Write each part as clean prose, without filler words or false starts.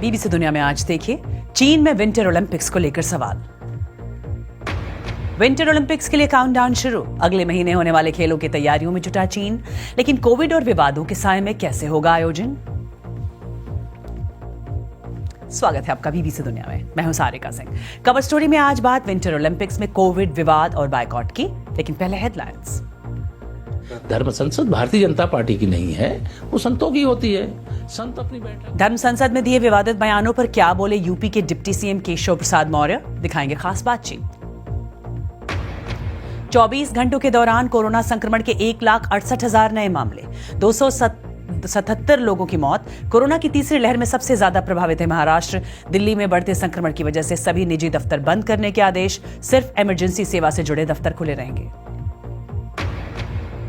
BBC दुनिया में आज देखिए, चीन में विंटर ओलंपिक्स को लेकर सवाल। विंटर ओलंपिक्स के लिए काउंटडाउन शुरू। अगले महीने होने वाले खेलों की तैयारियों में जुटा चीन, लेकिन कोविड और विवादों के साए में कैसे होगा आयोजन? स्वागत है आपका बीबीसी दुनिया में। मैं हूं सारिका सिंह। कवर स्टोरी में आज बात विंटर ओलंपिक्स में कोविड, विवाद और बायकॉट की, लेकिन पहले हेडलाइंस। धर्म संसद भारतीय जनता पार्टी की नहीं है, वो संतों की होती है। संत अपनी बैठक। धर्म संसद में दिए विवादित बयानों पर क्या बोले यूपी के डिप्टी सीएम केशव प्रसाद मौर्य? दिखाएंगे खास बातचीत। 24 घंटों के दौरान कोरोना संक्रमण के 1,68,000 नए मामले, 277 लोगों की मौत। कोरोना की तीसरी लहर में सबसे ज्यादा प्रभावित है महाराष्ट्र। दिल्ली में बढ़ते संक्रमण की वजह से सभी निजी दफ्तर बंद करने के आदेश। सिर्फ इमरजेंसी सेवा से जुड़े दफ्तर खुले रहेंगे।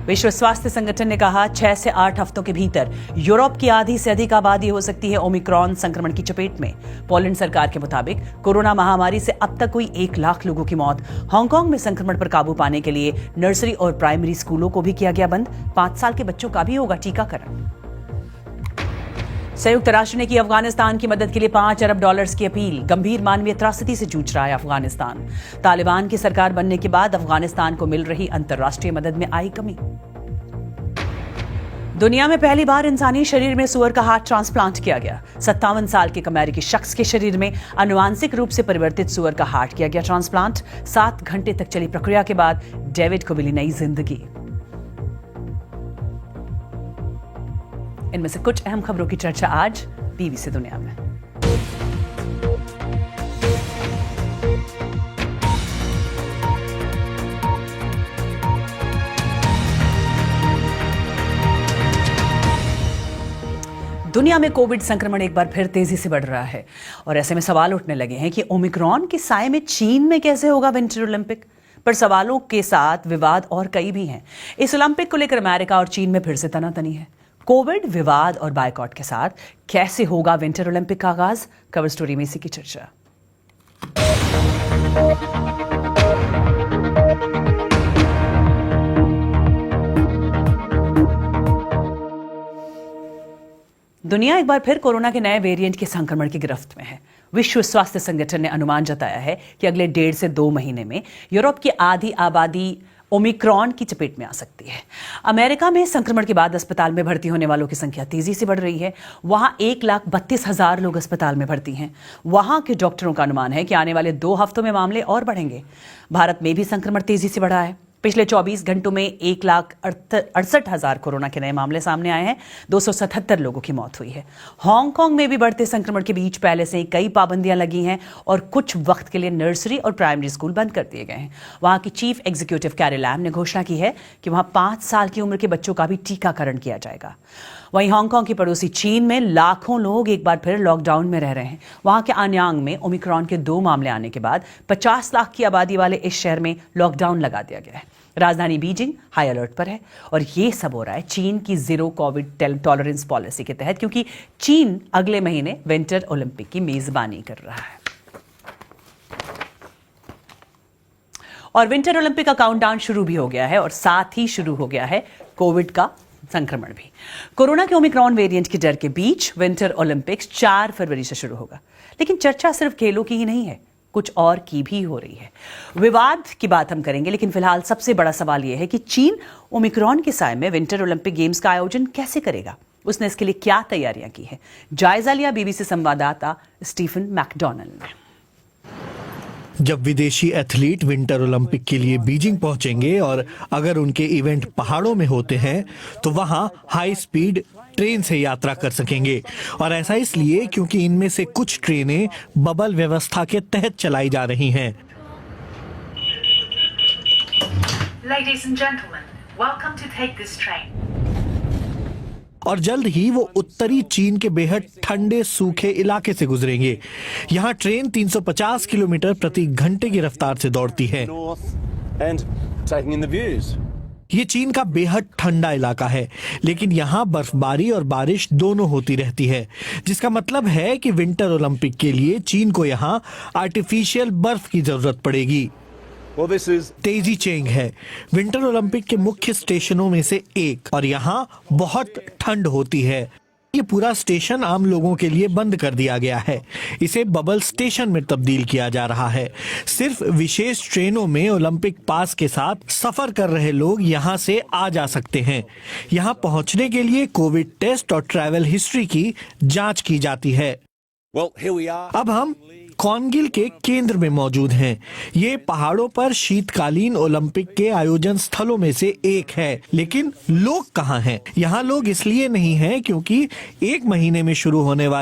विश्व स्वास्थ्य संगठन ने कहा 6 से 8 हफ्तों के भीतर यूरोप की आधी से अधिक आबादी हो सकती है ओमिक्रॉन संक्रमण की चपेट में। पोलैंड सरकार के मुताबिक कोरोना महामारी से अब तक हुई 1 लाख लोगों की मौत। हांगकांग में संक्रमण पर काबू पाने के लिए नर्सरी और प्राइमरी स्कूलों को भी किया गया बंद। 5 साल के बच्चों का भी होगा टीकाकरण। संयुक्त राष्ट्र ने की अफगानिस्तान की मदद के लिए $5 अरब की अपील। गंभीर मानवीय त्रासदी से जूझ रहा है अफगानिस्तान। तालिबान की सरकार बनने के बाद अफगानिस्तान को मिल रही अंतर्राष्ट्रीय मदद में आई कमी। दुनिया में पहली बार इंसानी शरीर में सुअर का हार्ट ट्रांसप्लांट किया गया। 57 साल के अमेरिकी शख्स के शरीर में आनुवांशिक रूप से परिवर्तित सुअर का हार्ट किया गया ट्रांसप्लांट। 7 घंटे तक चली प्रक्रिया के बाद डेविड को मिली नई जिंदगी। इनमें से कुछ अहम खबरों की चर्चा आज बीबीसी दुनिया में। दुनिया में कोविड संक्रमण एक बार फिर तेजी से बढ़ रहा है और ऐसे में सवाल उठने लगे हैं कि ओमिक्रॉन के साए में चीन में कैसे होगा विंटर ओलंपिक। पर सवालों के साथ विवाद और कई भी हैं। इस ओलंपिक को लेकर अमेरिका और चीन में फिर से तनातनी है। कोविड, विवाद और बायकॉट के साथ कैसे होगा विंटर ओलंपिक का आगाज? कवर स्टोरी में इसी की चर्चा। दुनिया एक बार फिर कोरोना के नए वेरिएंट के संक्रमण की गिरफ्त में है। विश्व स्वास्थ्य संगठन ने अनुमान जताया है कि अगले 1.5 से 2 महीने में यूरोप की आधी आबादी ओमिक्रॉन की चपेट में आ सकती है। अमेरिका में संक्रमण के बाद अस्पताल में भर्ती होने वालों की संख्या तेजी से बढ़ रही है। वहां 1,32,000 लोग अस्पताल में भर्ती हैं। वहां के डॉक्टरों का अनुमान है कि आने वाले 2 हफ्तों में मामले और बढ़ेंगे। भारत में भी संक्रमण तेजी से बढ़ा है। पिछले 24 घंटों में 1,68,000 कोरोना के नए मामले सामने आए हैं। 277 लोगों की मौत हुई है। हांगकांग में भी बढ़ते संक्रमण के बीच पहले से ही कई पाबंदियां लगी हैं और कुछ वक्त के लिए नर्सरी और प्राइमरी स्कूल बंद कर दिए गए हैं। वहां की चीफ एग्जीक्यूटिव कैरी लैम ने घोषणा की है कि वहां 5 साल की उम्र के बच्चों का भी टीकाकरण किया जाएगा। वहीं हांगकांग की पड़ोसी चीन में लाखों लोग एक बार फिर लॉकडाउन में रह रहे हैं। वहां के आन्यांग में ओमिक्रॉन के 2 मामले आने के बाद 50 लाख की आबादी वाले इस शहर में लॉकडाउन लगा दिया गया है। राजधानी बीजिंग हाई अलर्ट पर है और ये सब हो रहा है चीन की जीरो कोविड टॉलरेंस पॉलिसी के तहत, क्योंकि चीन अगले महीने विंटर ओलंपिक की मेजबानी कर रहा है। और विंटर ओलंपिक का काउंटडाउन शुरू भी हो गया है और साथ ही शुरू हो गया है कोविड का संक्रमण भी। कोरोना के ओमिक्रॉन वेरिएंट के डर के बीच विंटर ओलंपिक्स 4 फरवरी से शुरू होगा। लेकिन चर्चा सिर्फ खेलों की ही नहीं है, कुछ और की भी हो रही है। विवाद की बात हम करेंगे, लेकिन फिलहाल सबसे बड़ा सवाल यह है कि चीन ओमिक्रॉन के साए में विंटर ओलंपिक गेम्स का आयोजन कैसे करेगा? उसने इसके लिए क्या तैयारियां की है? जायजा लिया बीबीसी संवाददाता स्टीफन मैकडॉनल्ड ने। जब विदेशी एथलीट विंटर ओलंपिक के लिए बीजिंग पहुंचेंगे और अगर उनके इवेंट पहाड़ों में होते हैं तो वहां हाई स्पीड ट्रेन से यात्रा कर सकेंगे। और ऐसा इसलिए क्योंकि इनमें से कुछ ट्रेनें बबल व्यवस्था के तहत चलाई जा रही हैं। Ladies and gentlemen, welcome to take this train. और जल्द ही वो उत्तरी चीन के बेहद ठंडे सूखे इलाके से गुजरेंगे। यहाँ ट्रेन 350 किलोमीटर प्रति घंटे की रफ्तार से दौड़ती है। ये चीन का बेहद ठंडा इलाका है, लेकिन यहाँ बर्फबारी और बारिश दोनों होती रहती है, जिसका मतलब है कि विंटर ओलंपिक के लिए चीन को यहाँ आर्टिफिशियल बर्फ की जरूरत पड़ेगी। तेजी चेंग है विंटर ओलंपिक के मुख्य स्टेशनों में से एक और यहाँ बहुत ठंड होती है। ये पूरा स्टेशन आम लोगों के लिए बंद कर दिया गया है। इसे बबल स्टेशन में तब्दील किया जा रहा है। सिर्फ विशेष ट्रेनों में ओलंपिक पास के साथ सफर कर रहे लोग यहाँ से आ जा सकते हैं। यहाँ पहुँचने के लिए कोविड टेस्ट और ट्रैवल हिस्ट्री की जांच की जाती है। अब हम कॉर्नगिल के केंद्र में मौजूद हैं। ये पहाड़ों पर शीतकालीन ओलंपिक के आयोजन स्थलों में से एक है। लेकिन लोग कहाँ हैं? यहाँ लोग इसलिए नहीं हैं क्योंकि 1 महीने में शुरू होने वाले